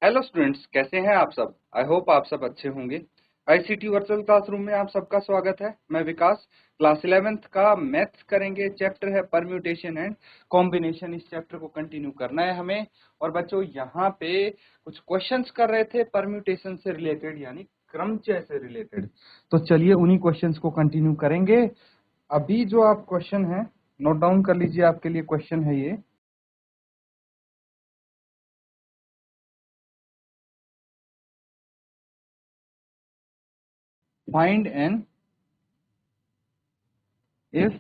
Hello students, कैसे हैं आप सब। आई होप आप सब अच्छे होंगे। आईसीटी वर्चुअल क्लासरूम में आप सबका स्वागत है। मैं विकास, क्लास 11th का मैथ्स करेंगे। चैप्टर है परम्यूटेशन एंड कॉम्बिनेशन। इस चैप्टर को कंटिन्यू करना है हमें। और बच्चों, यहाँ पे कुछ क्वेश्चंस कर रहे थे परम्यूटेशन से रिलेटेड, यानी क्रमचय से रिलेटेड। तो चलिए उन्हीं क्वेश्चंस को कंटिन्यू करेंगे। अभी जो आप क्वेश्चन है नोट डाउन कर लीजिए, आपके लिए क्वेश्चन है ये। Find n if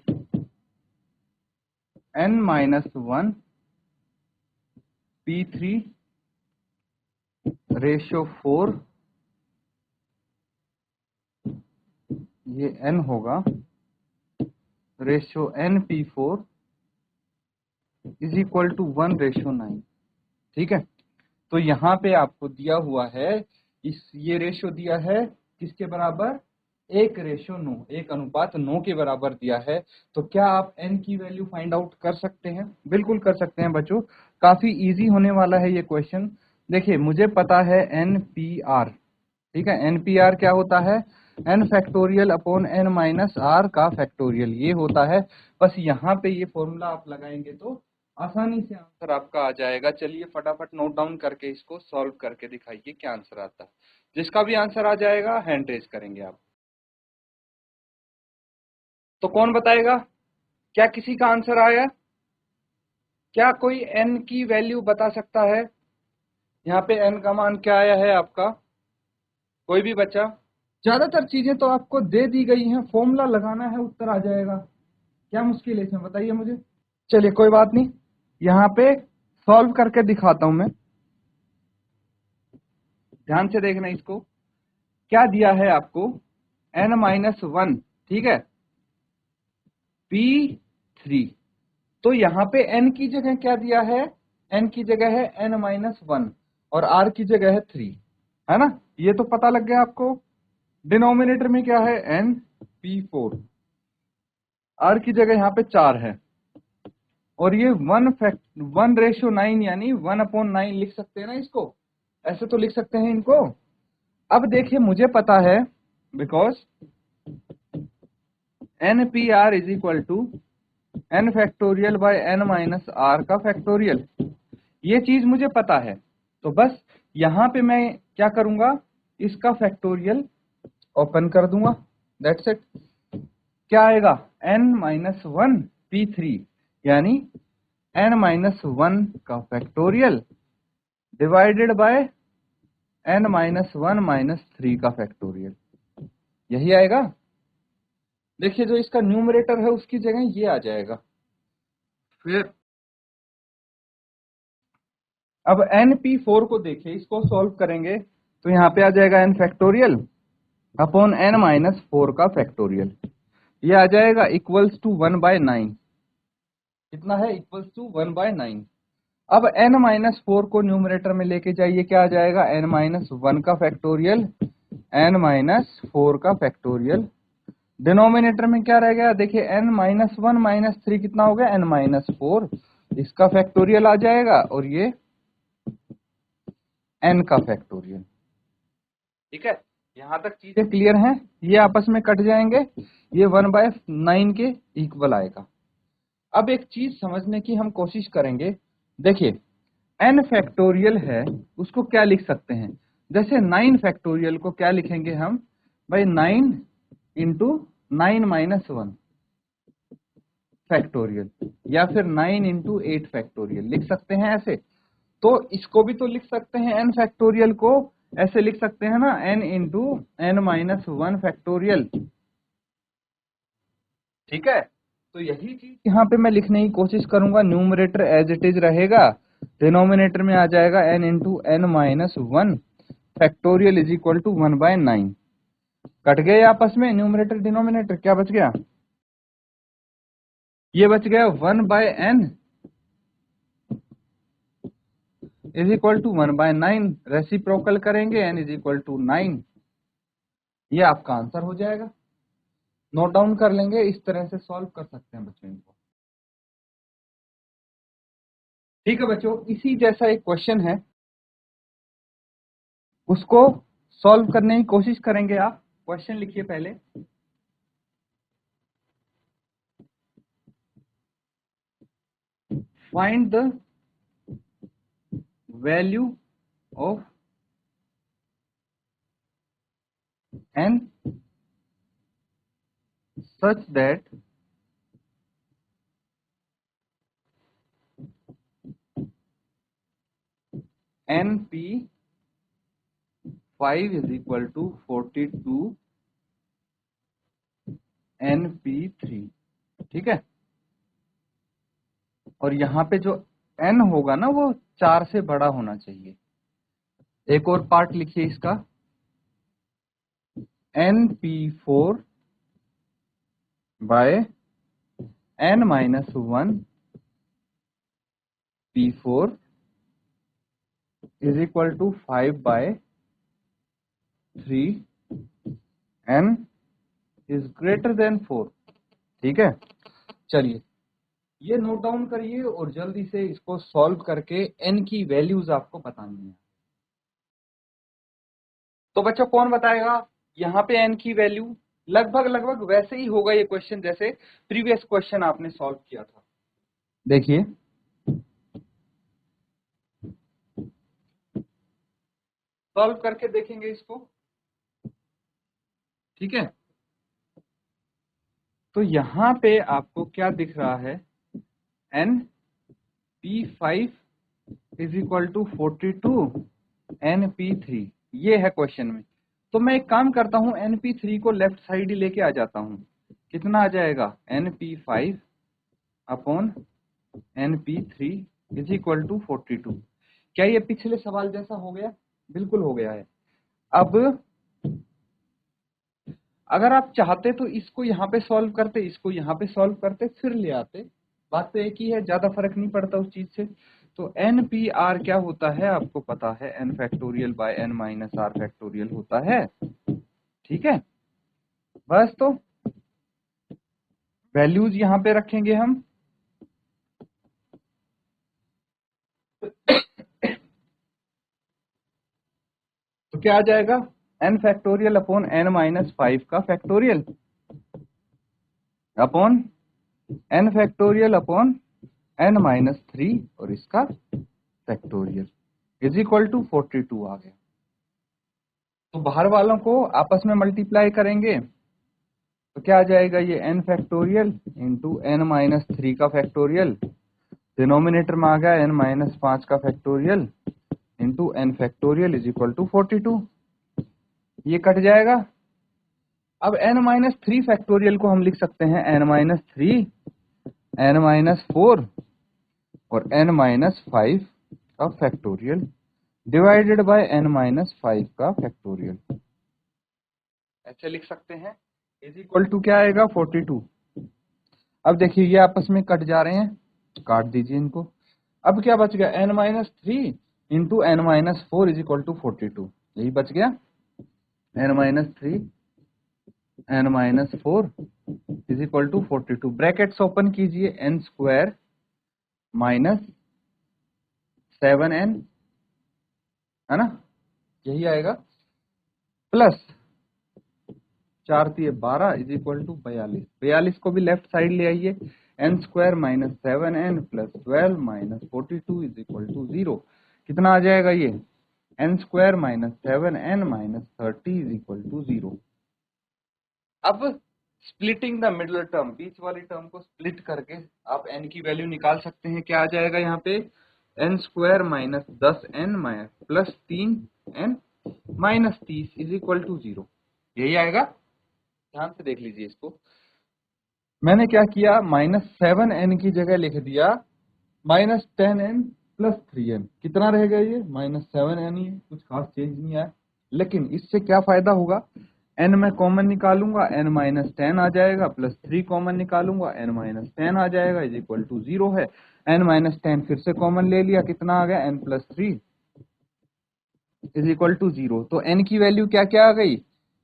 n minus 1 P3 ratio 4, ये n होगा, ratio np4 is equal to 1 ratio 9। ठीक है, तो यहाँ पे आपको दिया हुआ है, ये रेशियो दिया है किसके बराबर, 1 रेशियो 9, 1:9 के बराबर दिया है। तो क्या आप n की वैल्यू फाइंड आउट कर सकते हैं? बिल्कुल कर सकते हैं बच्चों, काफी इजी होने वाला है ये क्वेश्चन। देखिए, मुझे पता है NPR। ठीक है, NPR क्या होता है, n factorial upon n minus r का फैक्टोरियल, ये होता है। बस यहाँ पे ये फॉर्मूला आप लगाएंगे तो आसानी से आंसर आपका आ जाएगा। चलिए फटाफट नोट डाउन करके इसको सॉल्व करके दिखाइए क्या आंसर आता है। जिसका भी आंसर आ जाएगा हैंड रेज करेंगे आप। तो कौन बताएगा, क्या किसी का आंसर आया? क्या कोई n की वैल्यू बता सकता है? यहाँ पे n का मान क्या आया है आपका? कोई भी बच्चा? ज्यादातर चीजें तो आपको दे दी गई हैं, फॉर्मूला लगाना है, उत्तर आ जाएगा। क्या मुश्किल है इसमें, बताइए मुझे। चलिए कोई बात नहीं, यहाँ पे सॉल्व करके दिखाता हूं मैं। ध्यान से देखना इसको। क्या दिया है आपको, n-1, ठीक है, P3। तो यहाँ पे n की जगह क्या दिया है, n की जगह है n-1 और r की जगह है 3, है ना। ये तो पता लग गया आपको। डिनोमिनेटर में क्या है, np4, r की जगह यहाँ पे 4 है, और ये 1 रेशियो 9 यानी 1/9 लिख सकते हैं ना इसको, ऐसे तो लिख सकते हैं इनको। अब देखिए, मुझे पता है because NPR is equal to n factorial by n minus r का फैक्टोरियल, ये चीज मुझे पता है। तो बस यहां पे मैं क्या करूंगा, इसका फैक्टोरियल ओपन कर दूंगा, दैट्स इट। क्या आएगा, n-1 P3 यानी n-1 का फैक्टोरियल डिवाइडेड बाय n-1 -3 का फैक्टोरियल, यही आएगा। देखिए, जो इसका न्यूमरेटर है उसकी जगह ये आ जाएगा। फिर अब np4 को देखिए, इसको सॉल्व करेंगे तो यहाँ पे आ जाएगा n फैक्टोरियल अपॉन n-4 का फैक्टोरियल, ये आ जाएगा इक्वल्स टू 1/9। कितना है, इक्वल्स टू 1/9। अब n-4 को न्यूमरेटर में लेके जाइए, क्या आ जाएगा, n-1 का फैक्टोरियल, n-4 का फैक्टोरियल। डिनोमिनेटर में क्या रह गया, देखिए n-1 -3 कितना हो गया, n-4, इसका फैक्टोरियल आ जाएगा, और ये n का फैक्टोरियल। ठीक है, यहां तक चीजें क्लियर हैं, ये आपस में कट जाएंगे, ये 1/9 के इक्वल आएगा। अब एक चीज समझने की हम कोशिश करेंगे। देखिए, n फैक्टोरियल है, उसको क्या लिख सकते हैं, जैसे 9 फैक्टोरियल को क्या लिखेंगे हम, भाई 9 इंटू 9-1 फैक्टोरियल, या फिर 9 इंटू 8 फैक्टोरियल लिख सकते हैं ऐसे। तो इसको भी तो लिख सकते हैं, n फैक्टोरियल को ऐसे लिख सकते हैं ना, n इंटू n-1 फैक्टोरियल। ठीक है, तो यही चीज यहाँ पे मैं लिखने की कोशिश करूंगा। न्यूमरेटर एज इट इज रहेगा, डिनोमिनेटर में आ जाएगा n into n-1 factorial is equal to 1/9। Cut गए आपस में न्यूमरेटर डिनोमिनेटर, क्या बच गया, ये बच गया 1/n is equal to 1/9। Reciprocal करेंगे, n इज इक्वल टू 9, ये आपका आंसर हो जाएगा। नोट डाउन कर लेंगे, इस तरह से सॉल्व कर सकते हैं बच्चों इनको। ठीक है बच्चों, इसी जैसा एक क्वेश्चन है उसको सॉल्व करने की कोशिश करेंगे। आप क्वेश्चन लिखिए पहले। Find the value of n such that np5 is equal to 42 np3। ठीक है, और यहाँ पे जो n होगा ना वो 4 से बड़ा होना चाहिए। एक और पार्ट लिखिए इसका, np4 by n-1 p4 is equal to 5 by 3 n is greater than 4। ठीक है, चलिए ये नोट डाउन करिए और जल्दी से इसको सॉल्व करके n की वैल्यूज आपको बतानी है। तो बच्चों कौन बताएगा यहाँ पे n की वैल्यू? लगभग वैसे ही होगा ये क्वेश्चन जैसे प्रीवियस क्वेश्चन आपने सॉल्व किया था। देखिए सॉल्व करके देखेंगे इसको। ठीक है, तो यहां पे आपको क्या दिख रहा है, np5 is equal to 42 np3, ये है क्वेश्चन में। तो मैं एक काम करता हूं, np3 को लेफ्ट साइड ही लेके आ जाता हूं। कितना आ जाएगा, np5 upon np3 is equal to 42। क्या ये पिछले सवाल जैसा हो गया? बिल्कुल हो गया है। अब अगर आप चाहते तो इसको यहाँ पे सॉल्व करते, इसको यहाँ पे सॉल्व करते, फिर ले आते। बात तो एक ही है, ज्यादा फर्क नहीं पड़ता उस चीज से। तो NPR क्या होता है आपको पता है, n factorial by n minus r factorial होता है। ठीक है, बस तो वैल्यूज यहाँ पे रखेंगे हम। तो क्या आ जाएगा, n factorial upon n minus 5 का factorial upon n factorial upon n minus 3 और इसका फैक्टोरियल इज इक्वल टू 42 आ गया। तो बाहर वालों को आपस में मल्टीप्लाई करेंगे तो क्या आ जाएगा, ये n factorial into n minus 3 का फैक्टोरियल, डिनोमिनेटर में आ गया n माइनस 5 का factorial into n factorial is equal to 42। ये कट जाएगा। अब n माइनस 3 फैक्टोरियल को हम लिख सकते हैं n माइनस 3, n माइनस 4 और n माइनस 5 का factorial divided by n minus 5 का फैक्टोरियल, ऐसे लिख सकते हैं। इज इक्वल टू क्या आएगा, 42। अब देखिए ये आपस में कट जा रहे हैं, काट दीजिए इनको। अब क्या बच गया, n minus 3 into n minus 4 is equal to 42, यही बच गया। n minus 3 n minus 4 is equal to 42। Brackets open कीजिए, n स्क्वायर माइनस 7n, है ना, यही आएगा, प्लस 4 3 12 इज इक्वल टू 42। 42 को भी लेफ्ट साइड ले आइए, n square minus 7n plus 12 minus 42 is equal to 0। कितना आ जाएगा ये, n square minus 7n minus 30 is equal to 0। अब स्प्लिटिंग द मिडल टर्म, बीच वाली टर्म को स्प्लिट करके आप n की वैल्यू निकाल सकते हैं। क्या आ जाएगा यहाँ पे, n square minus 10n plus 3n minus 30 is equal to 0, यही आएगा। ध्यान से देख लीजिए इसको। मैंने क्या किया, माइनस 7n की जगह लिख दिया माइनस 10n प्लस 3n। कितना रहेगा ये, माइनस 7n ही है, कुछ खास चेंज नहीं आया। लेकिन इससे क्या फायदा होगा, n में कॉमन निकालूंगा n माइनस 10 आ जाएगा, प्लस 3 कॉमन निकालूंगा n माइनस 10 आ जाएगा, इज इक्वल टू 0 है। n माइनस 10 फिर से कॉमन ले लिया, कितना आ गया, n plus 3 is equal to 0। तो n की वैल्यू क्या क्या आ गई,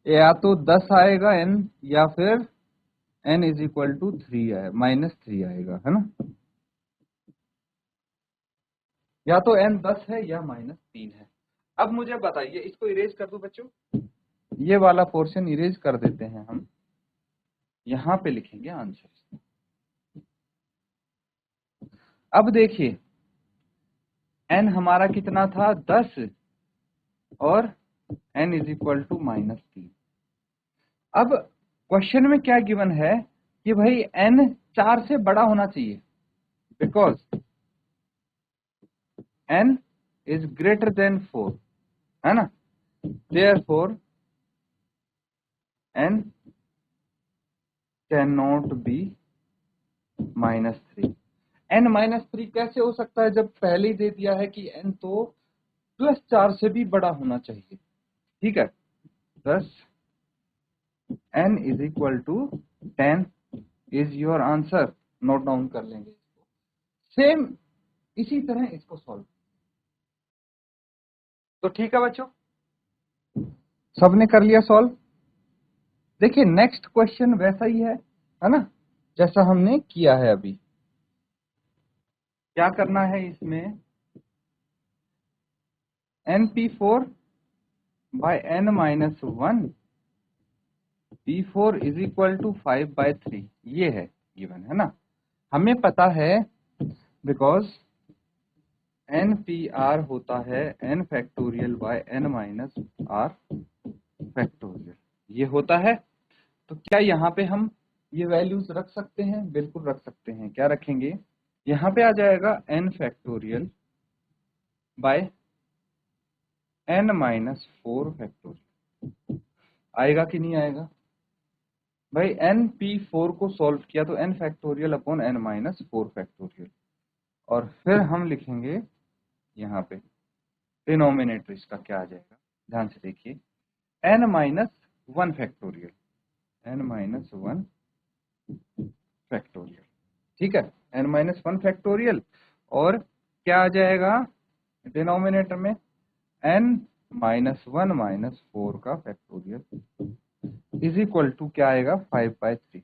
या तो 10 आएगा n, या फिर n इज इक्वल टू 3 आए माइनस 3 आएगा, है ना, या तो n 10 है या माइनस 3 है। अब मुझे बताइए, इसको इरेज कर दूं बच्चों, ये वाला पोर्शन इरेज कर देते हैं हम, यहां पे लिखेंगे आंसर। अब देखिए n हमारा कितना था 10 और n इज इक्वल टू -3। अब क्वेश्चन में क्या गिवन है कि भाई n 4 से बड़ा होना चाहिए, because n is greater than 4, है ना, therefore n can not be -3। n -3 कैसे हो सकता है, जब पहले ही दे दिया है कि n तो +4 से भी बड़ा होना चाहिए। ठीक है, 10 n is equal to 10 is your answer. Note down कर लेंगे इसको, सेम इसी तरह इसको सॉल्व। तो ठीक है बच्चों, सबने कर लिया सॉल्व। देखिए नेक्स्ट क्वेश्चन वैसा ही है ना, जैसा हमने किया है अभी। क्या करना है इसमें, np4 by n minus 1 p4 is equal to 5/3, ये है गिवन, है ना। हमें पता है बिकॉज npr होता है n factorial by n minus r factorial, ये होता है। तो क्या यहाँ पे हम ये वैल्यूज रख सकते हैं? बिल्कुल रख सकते हैं। क्या रखेंगे, यहाँ पे आ जाएगा n factorial by n minus 4 factorial. आएगा कि नहीं आएगा भाई, np4 को सॉल्व किया तो n factorial upon n minus 4 factorial, और फिर हम लिखेंगे यहाँ पे डिनोमिनेटर इसका क्या आ जाएगा, ध्यान से देखिए, n minus 1 factorial, n minus 1 factorial. ठीक है, n माइनस 1 फैक्टोरियल, और क्या आ जाएगा डिनोमिनेटर में, n माइनस 1 माइनस 4 का फैक्टोरियल इज इक्वल टू क्या आएगा 5/3,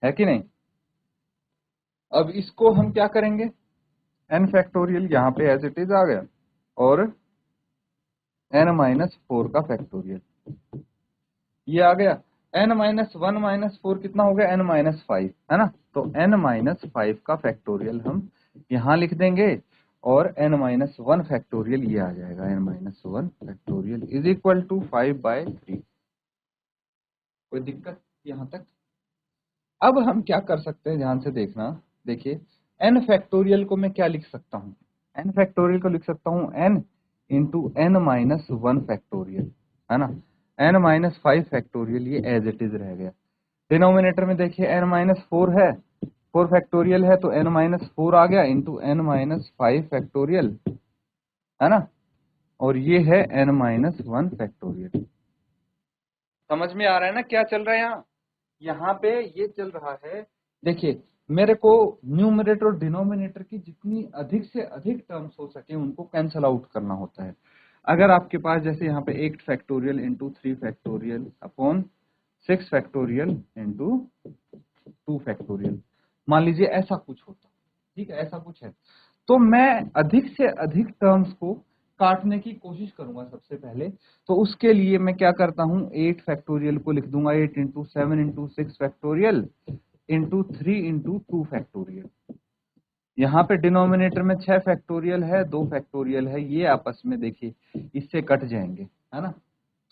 है कि नहीं। अब इसको हम क्या करेंगे, n फैक्टोरियल यहाँ पे एज इट इज आ गया, और n माइनस 4 का फैक्टोरियल ये आ गया। n माइनस 1 माइनस 4 कितना हो गया, n माइनस 5, है ना। तो n माइनस 5 का फैक्टोरियल हम यहाँ लिख देंगे, और n माइनस 1 फैक्टोरियल ये आ जाएगा, n minus 1 factorial is equal to 5/3। कोई दिक्कत यहाँ तक? अब हम क्या कर सकते हैं, ध्यान से देखना, देखिए n फैक्टोरियल को मैं क्या लिख सकता हूँ, n फैक्टोरियल को लिख सकता हूँ n into n minus 1 factorial, है ना। n माइनस 5 फैक्टोरियल ये एज इट इज रह गया। डिनोमिनेटर में देखिए n माइनस 4 है, 4 फैक्टोरियल है तो n माइनस 4 आ गया इंटू n माइनस 5 फैक्टोरियल, है ना, और ये है n माइनस 1 फैक्टोरियल। समझ में आ रहा है ना क्या चल रहा है यहाँ, यहाँ पे ये चल रहा है। देखिए मेरे को न्यूमरेटर और डिनोमिनेटर की जितनी अधिक से अधिक टर्म्स हो सके उनको कैंसल आउट करना होता है। अगर आपके पास जैसे यहाँ पे 8 factorial into 3 factorial upon 6 factorial into 2 factorial, मान लीजिए ऐसा कुछ होता, ठीक है, ऐसा कुछ है, तो मैं अधिक से अधिक टर्म्स को काटने की कोशिश करूंगा सबसे पहले। तो उसके लिए मैं क्या करता हूं, 8 फैक्टोरियल को लिख दूंगा 8 into 7 into 6 factorial into 3 into 2 factorial. यहाँ पे डिनोमिनेटर में 6 फैक्टोरियल है, 2 फैक्टोरियल है, ये आपस में देखिए इससे कट जाएंगे, है ना।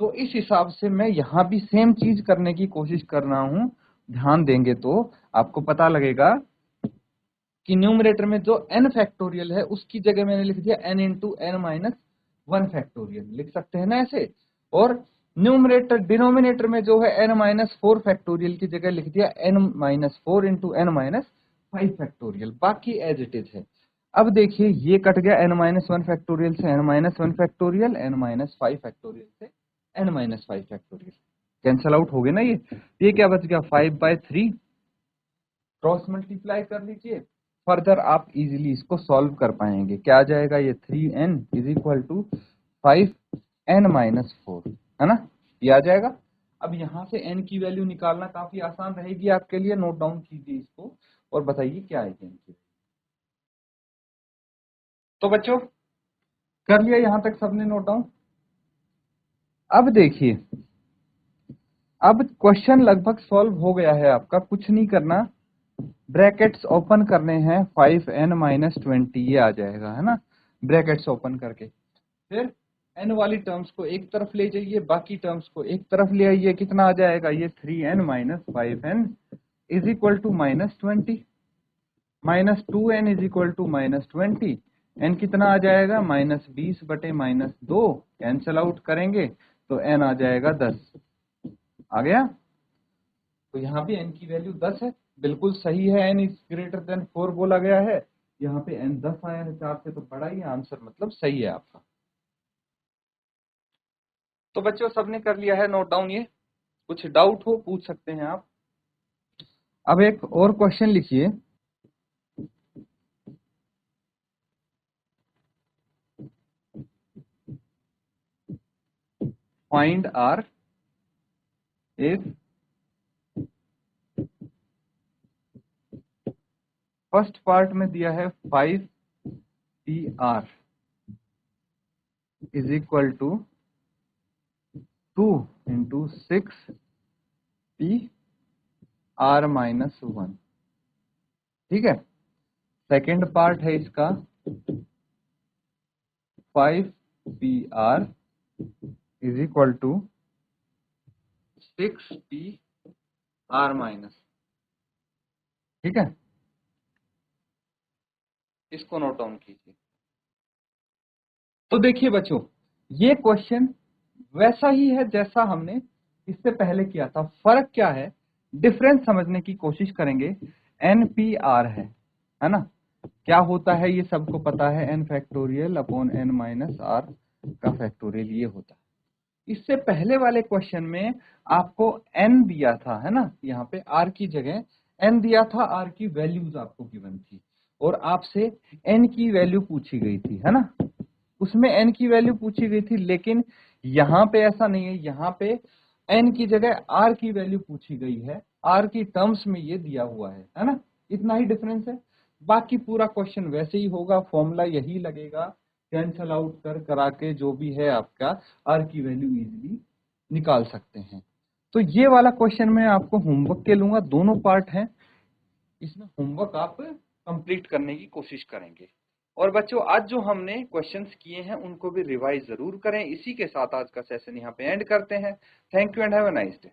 तो इस हिसाब से मैं यहाँ भी सेम चीज करने की कोशिश कर रहा हूँ। ध्यान देंगे तो आपको पता लगेगा कि न्यूमरेटर में जो n फैक्टोरियल है उसकी जगह मैंने लिख दिया n into n minus 1 factorial, लिख सकते हैं ना ऐसे। और न्यूमरेटर डिनोमिनेटर में जो है n माइनस 4 फैक्टोरियल की जगह लिख दिया n minus 4 into n minus 5 factorial, बाकी एज इट इज है। अब देखिए ये कट गया n माइनस 1 फैक्टोरियल से n minus 1 factorial, n minus 5 factorial से n minus 5 factorial, cancel out हो गए ना ये क्या बच गया 5/3। क्रॉस मल्टीप्लाई कर लीजिए, फर्दर आप इजीली इसको सॉल्व कर पाएंगे। क्या आ जाएगा, ये 3n is equal to 5n minus 4, है ना, ये आ जाएगा। अब यहां से n की वैल्यू निकालना काफी आसान रहेगी आपके लिए, नोट डाउन कीजिए इसको और बताइए क्या आएगी n की। तो बच्चों कर लिया यहां तक सबने नोट डाउन? अब देखिए, अब क्वेश्चन लगभग सॉल्व हो गया है आपका, कुछ नहीं करना, ब्रैकेट्स ओपन करने हैं, 5n-20 ये आ जाएगा, है ना, ब्रैकेट्स ओपन करके फिर n वाली टर्म्स को एक तरफ ले जाइए, बाकी टर्म्स को एक तरफ ले आइए, कितना आ जाएगा ये 3n-5n is equal to -20, -2n is equal to -20, n कितना आ जाएगा -20/-2, कैंसल आउट करेंगे तो n आ जाएगा 10, आ गया। तो यहाँ पे n की वैल्यू 10 है, बिल्कुल सही है, n इज ग्रेटर देन 4 बोला गया है, यहाँ पे n 10 आया है, 4 से तो बड़ा ही आंसर, मतलब सही है आपका। तो बच्चों सबने कर लिया है नोट डाउन, ये कुछ डाउट हो पूछ सकते हैं आप। अब एक और क्वेश्चन लिखिए, find r if first part में दिया है 5pr is equal to 2 × 6pr-1, ठीक है। सेकेंड पार्ट है इसका 5pr is equal to 6pr-, ठीक है, इसको नोट डाउन कीजिए। तो देखिए बच्चों, ये क्वेश्चन वैसा ही है जैसा हमने इससे पहले किया था, फर्क क्या है, डिफरेंस समझने की कोशिश करेंगे। NPR है ना, क्या होता है ये सबको पता है, n factorial upon n minus r का फैक्टोरियल ये होता है। इससे पहले वाले क्वेश्चन में आपको n दिया था, है ना, यहाँ पे r की जगह n दिया था, r की वैल्यूज आपको गिवन थी और आपसे n की वैल्यू पूछी गई थी, है ना, उसमें n की वैल्यू पूछी गई थी, लेकिन यहाँ पे ऐसा नहीं है, यहाँ पे n की जगह r की वैल्यू पूछी गई है, r की टर्म्स में ये दिया हुआ है ना, इतना ही डिफरेंस है। बाकी पूरा क्वेश्चन वैसे ही होगा, फॉर्मूला यही लगेगा, कैंसल आउट करा के जो भी है आपका r की वैल्यू इजीली निकाल सकते हैं। तो ये वाला क्वेश्चन मैं आपको होमवर्क के लूंगा, दोनों पार्ट हैं, इसमें होमवर्क आप कंप्लीट करने की कोशिश करेंगे। और बच्चों आज जो हमने क्वेश्चंस किए हैं उनको भी रिवाइज जरूर करें। इसी के साथ आज का सेशन यहाँ पे एंड करते हैं। Thank you and have a nice day.